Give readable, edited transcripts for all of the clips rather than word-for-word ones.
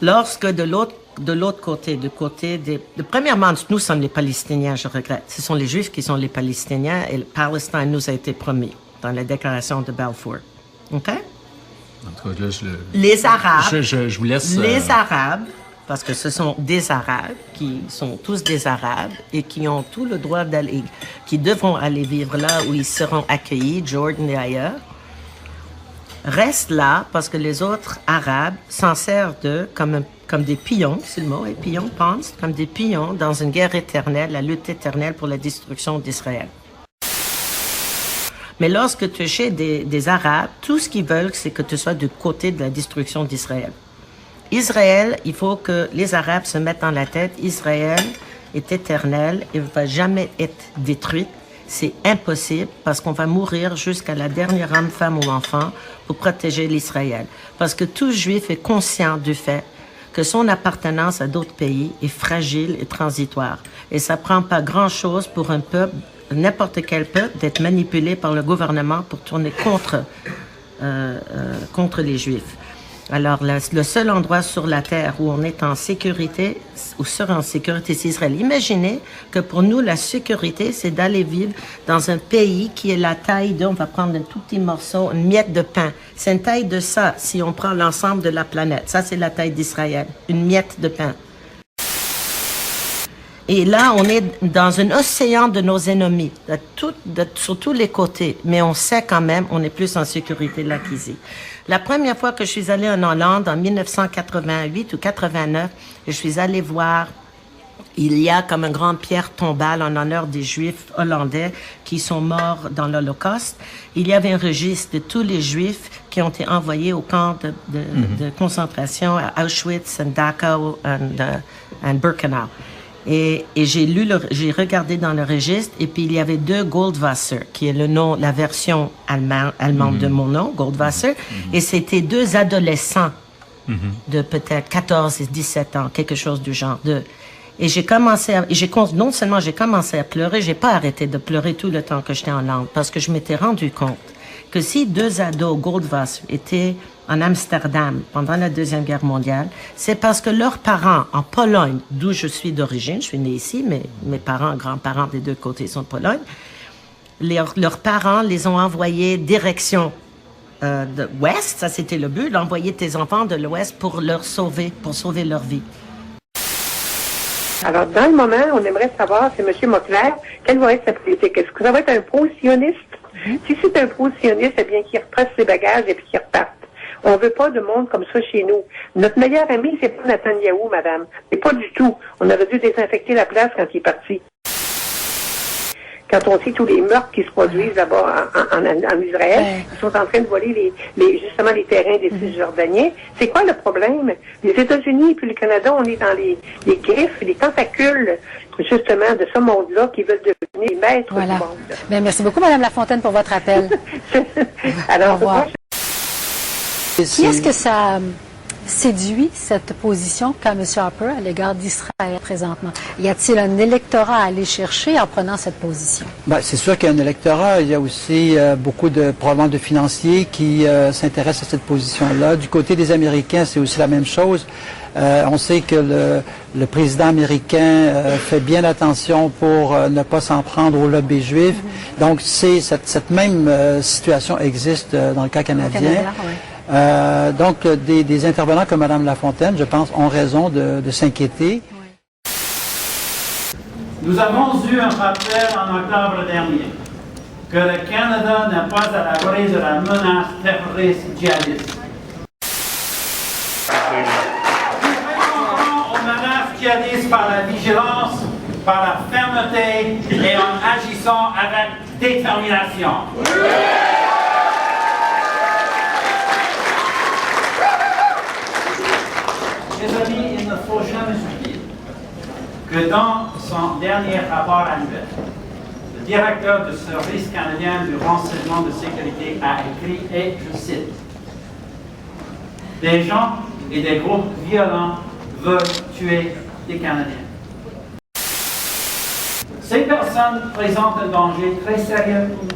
Lorsque de l'autre côté, premièrement, nous sommes les Palestiniens, je regrette. Ce sont les Juifs qui sont les Palestiniens et le Palestine nous a été promis dans la déclaration de Balfour. OK? En tout cas, là, les Arabes. Je vous laisse. Les Arabes, parce que ce sont des Arabes qui sont tous des Arabes et qui ont tout le droit d'aller, qui devront aller vivre là où ils seront accueillis, Jordan et ailleurs. Restent là parce que les autres Arabes s'en servent d'eux comme des pions, c'est le mot, et pions, pawns, comme des pions dans une guerre éternelle, la lutte éternelle pour la destruction d'Israël. Mais lorsque tu es chez des Arabes, tout ce qu'ils veulent, c'est que tu sois du côté de la destruction d'Israël. Israël, il faut que les Arabes se mettent dans la tête, Israël est éternel et ne va jamais être détruite. C'est impossible parce qu'on va mourir jusqu'à la dernière âme, femme ou enfant pour protéger l'Israël. Parce que tout Juif est conscient du fait que son appartenance à d'autres pays est fragile et transitoire. Et ça prend pas grand-chose pour un peuple, n'importe quel peuple, d'être manipulé par le gouvernement pour tourner contre les Juifs. Alors, le seul endroit sur la terre où on est en sécurité, ou sera en sécurité, c'est Israël. Imaginez que pour nous, la sécurité, c'est d'aller vivre dans un pays qui est la taille de, on va prendre un tout petit morceau, une miette de pain. C'est une taille de ça, si on prend l'ensemble de la planète. Ça, c'est la taille d'Israël, une miette de pain. Et là, on est dans un océan de nos ennemis, sur tous les côtés. Mais on sait quand même, on est plus en sécurité là qu'ici. La première fois que je suis allée en Hollande, en 1988 ou 89, je suis allée voir, il y a comme une grande pierre tombale en honneur des Juifs hollandais qui sont morts dans l'Holocauste. Il y avait un registre de tous les Juifs qui ont été envoyés au camp de concentration à Auschwitz, Dachau et Birkenau. Et j'ai regardé dans le registre, et puis il y avait 2 Goldwasser, qui est le nom, la version allemande de mon nom, Goldwasser, et c'était 2 adolescents de peut-être 14 et 17 ans, quelque chose du genre. Et non seulement j'ai commencé à pleurer, j'ai pas arrêté de pleurer tout le temps que j'étais en Hollande, parce que je m'étais rendu compte que si 2 ados Goldwasser étaient en Amsterdam pendant la Deuxième Guerre mondiale, c'est parce que leurs parents en Pologne, d'où je suis d'origine, je suis née ici, mais mes parents, grands-parents des 2 côtés sont de Pologne, leurs parents les ont envoyés direction de l'Ouest, ça c'était le but, d'envoyer tes enfants de l'Ouest pour sauver leur vie. Alors, dans le moment, on aimerait savoir, c'est M. Mocler, quelle va être sa politique? Est-ce que ça va être un pro-sioniste? Si c'est un pro-sioniste, eh bien qu'il retrace ses bagages et puis qu'il reparte. On veut pas de monde comme ça chez nous. Notre meilleur ami, c'est pas Netanyahou, madame. Mais pas du tout. On aurait dû désinfecter la place quand il est parti. Quand on sait tous les meurtres qui se produisent là-bas en Israël, ils sont en train de voler justement les terrains des Cisjordaniens. C'est quoi le problème? Les États-Unis et puis le Canada, on est dans les griffes, les tentacules, justement, de ce monde-là qui veulent devenir les maîtres du monde. Bien, merci beaucoup, Mme Lafontaine, pour votre appel. Alors, au revoir. Qui est-ce que ça séduit, cette position qu'a M. Harper à l'égard d'Israël présentement? Y a-t-il un électorat à aller chercher en prenant cette position? Ben, c'est sûr qu'il y a un électorat. Il y a aussi beaucoup probablement de financiers qui s'intéressent à cette position-là. Du côté des Américains, c'est aussi la même chose. On sait que le président américain fait bien attention pour ne pas s'en prendre au lobby juif. Donc, cette même situation existe dans le cas canadien. Donc, des intervenants comme Mme Lafontaine, je pense, ont raison de s'inquiéter. Nous avons eu un rappel en octobre dernier que le Canada n'est pas à l'abri de la menace terroriste djihadiste. Nous répondrons aux menaces djihadistes par la vigilance, par la fermeté et en agissant avec détermination. Mes amis, il ne faut jamais oublier que dans son dernier rapport annuel, le directeur du Service canadien du renseignement de sécurité a écrit, et je cite, « Des gens et des groupes violents veulent tuer des Canadiens. Ces personnes présentent un danger très sérieux pour nous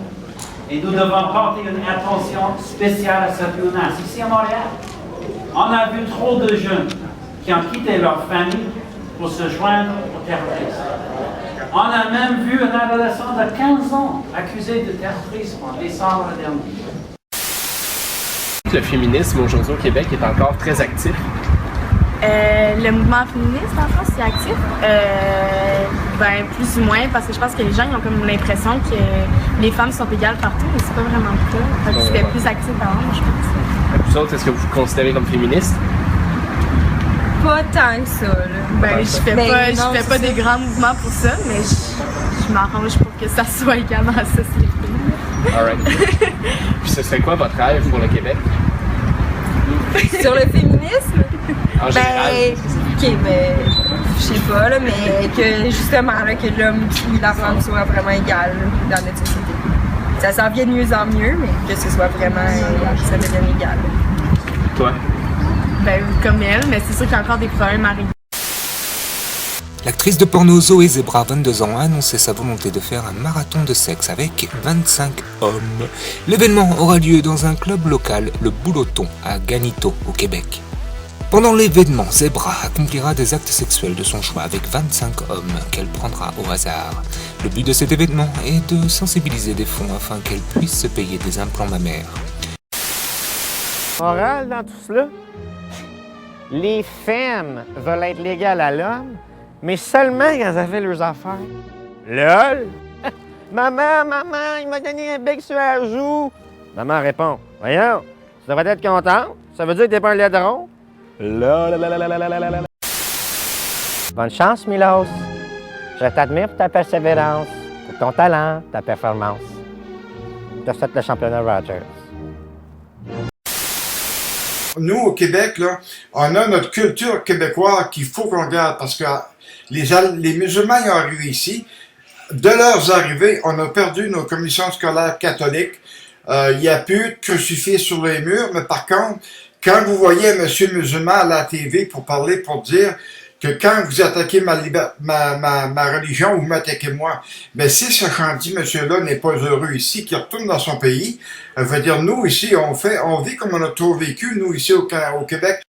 et nous devons porter une attention spéciale à cette menace. Ici à Montréal, on a vu trop de jeunes qui ont quitté leur famille pour se joindre aux terroristes. On a même vu un adolescent de 15 ans accusé de terrorisme en décembre dernier. Le féminisme aujourd'hui au Québec est encore très actif. Le mouvement féministe en France, c'est actif. Ben, plus ou moins, parce que je pense que les gens ils ont comme l'impression que les femmes sont égales partout, mais c'est pas vraiment le cas. Fait que c'était plus actif avant, je pense. Vous autres, est-ce que vous vous considérez comme féministe? Pas tant que ça, là. Ben, je fais pas des grands mouvements pour ça, mais je m'arrange pour que ça soit égal dans la société. Alright. Puis ce serait quoi votre rêve pour le Québec? Sur le féminisme? En général? OK, mais je sais pas, là, mais que justement, là, que l'homme et la femme soient vraiment égales là, dans notre société. Ça s'en vient de mieux en mieux, mais que ce soit vraiment, ça devienne égal. Toi? Ben, comme elle, mais c'est sûr qu'il y a encore des problèmes à régler. L'actrice de porno Zoé Zebra, 22 ans, a annoncé sa volonté de faire un marathon de sexe avec 25 hommes. L'événement aura lieu dans un club local, le Bouloton, à Gagito, au Québec. Pendant l'événement, Zebra accomplira des actes sexuels de son choix avec 25 hommes qu'elle prendra au hasard. Le but de cet événement est de sensibiliser des fonds afin qu'elle puisse se payer des implants mammaires. Morale dans tout cela, les femmes veulent être légales à l'homme, mais seulement quand ça fait leurs affaires. LOL! Maman, il m'a donné un bec sur la joue. Maman répond, voyons, tu devrais être contente. Ça veut dire que t'es pas un laidron. Bonne chance, Milos. Je t'admire pour ta persévérance, pour ton talent, ta performance. Tu as fait le championnat Rogers. Nous, au Québec, là, on a notre culture québécoise qu'il faut qu'on garde parce que les musulmans ils ont arrivé ici. De leurs arrivées, on a perdu nos commissions scolaires catholiques. Il n'y a plus de crucifix sur les murs, mais par contre, quand vous voyez un monsieur musulman à la TV pour parler, pour dire que quand vous attaquez ma religion, vous m'attaquez moi. Mais si ce gentil monsieur-là n'est pas heureux ici, qu'il retourne dans son pays, veut dire nous ici, on vit comme on a toujours vécu, nous ici au Québec.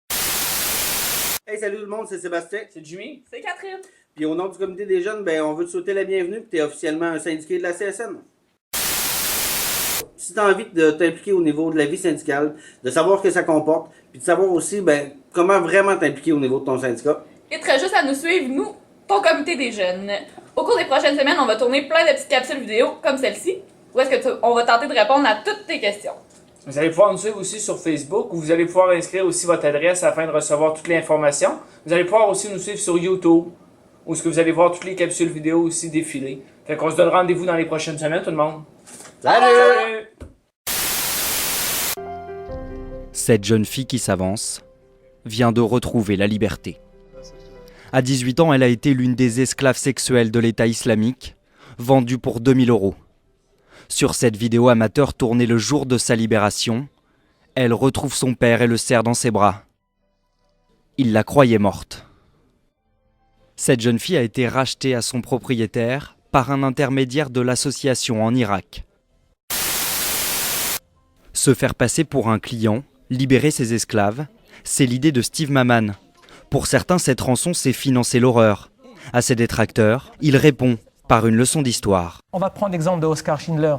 Hey, salut tout le monde, c'est Sébastien. C'est Jimmy. C'est Catherine. Puis au nom du comité des jeunes, ben on veut te souhaiter la bienvenue, puis t'es officiellement un syndiqué de la CSN. Si tu as envie de t'impliquer au niveau de la vie syndicale, de savoir ce que ça comporte, puis de savoir aussi comment vraiment t'impliquer au niveau de ton syndicat. Il te reste juste à nous suivre, nous, ton comité des jeunes. Au cours des prochaines semaines, on va tourner plein de petites capsules vidéo comme celle-ci, où est-ce que on va tenter de répondre à toutes tes questions. Vous allez pouvoir nous suivre aussi sur Facebook, où vous allez pouvoir inscrire aussi votre adresse afin de recevoir toutes les informations. Vous allez pouvoir aussi nous suivre sur YouTube, où est-ce que vous allez voir toutes les capsules vidéo aussi défiler. Fait qu'on se donne rendez-vous dans les prochaines semaines, tout le monde. Salut! Cette jeune fille qui s'avance vient de retrouver la liberté. À 18 ans, elle a été l'une des esclaves sexuelles de l'État islamique, vendue pour 2000 €. Sur cette vidéo amateur tournée le jour de sa libération, elle retrouve son père et le serre dans ses bras. Il la croyait morte. Cette jeune fille a été rachetée à son propriétaire par un intermédiaire de l'association en Irak. Se faire passer pour un client, libérer ses esclaves, c'est l'idée de Steve Maman. Pour certains, cette rançon, c'est financer l'horreur. À ses détracteurs, il répond par une leçon d'histoire. On va prendre l'exemple de Oskar Schindler.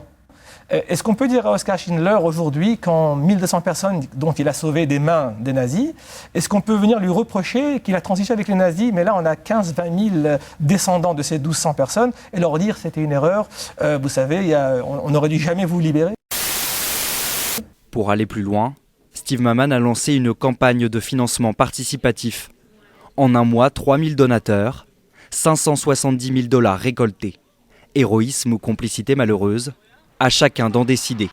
Est-ce qu'on peut dire à Oskar Schindler aujourd'hui qu'en 1200 personnes dont il a sauvé des mains des nazis, est-ce qu'on peut venir lui reprocher qu'il a transigé avec les nazis, mais là on a 15-20 000 descendants de ces 1200 personnes, et leur dire c'était une erreur, vous savez, on n'aurait dû jamais vous libérer. Pour aller plus loin, Steve Maman a lancé une campagne de financement participatif. En un mois, 3000 donateurs, 570 000 $ récoltés. Héroïsme ou complicité malheureuse, à chacun d'en décider.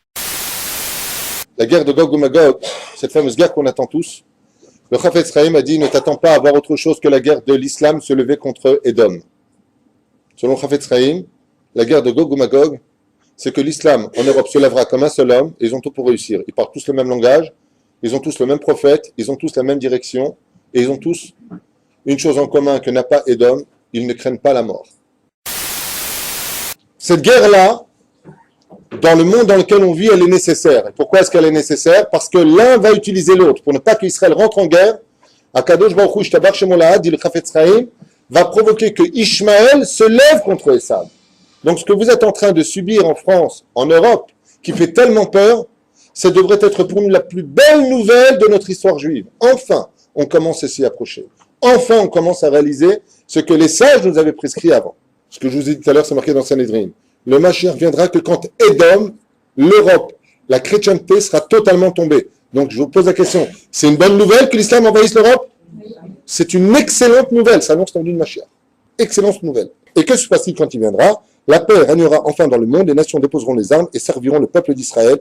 La guerre de Gog ou Magog, cette fameuse guerre qu'on attend tous, le Chafetz Chaim a dit « Ne t'attends pas à voir autre chose que la guerre de l'islam se lever contre Édom ». Selon Chafetz Chaim, la guerre de Gog ou Magog, c'est que l'islam en Europe se lèvera comme un seul homme et ils ont tout pour réussir. Ils parlent tous le même langage, ils ont tous le même prophète, ils ont tous la même direction et ils ont tous une chose en commun que n'a pas Édom, ils ne craignent pas la mort. Cette guerre-là, dans le monde dans lequel on vit, elle est nécessaire. Et pourquoi est-ce qu'elle est nécessaire? Parce que l'un va utiliser l'autre. Pour ne pas qu'Israël rentre en guerre, Akadosh Baruch Hu Ishtabach Shemo Lahad, dit le Chafetz Chaim, va provoquer que Ishmaël se lève contre Esav. Donc ce que vous êtes en train de subir en France, en Europe, qui fait tellement peur, ça devrait être pour nous la plus belle nouvelle de notre histoire juive. Enfin, on commence à s'y approcher. Enfin, on commence à réaliser ce que les sages nous avaient prescrit avant. Ce que je vous ai dit tout à l'heure, c'est marqué dans Sanhedrin. Le Mashiach viendra que quand Édom, l'Europe, la chrétienté sera totalement tombée. Donc je vous pose la question, c'est une bonne nouvelle que l'islam envahisse l'Europe? C'est une excellente nouvelle, ça annonce l'envie de Mashiach. Excellente nouvelle. Et que se passe-t-il quand il viendra? La paix régnera enfin dans le monde, les nations déposeront les armes et serviront le peuple d'Israël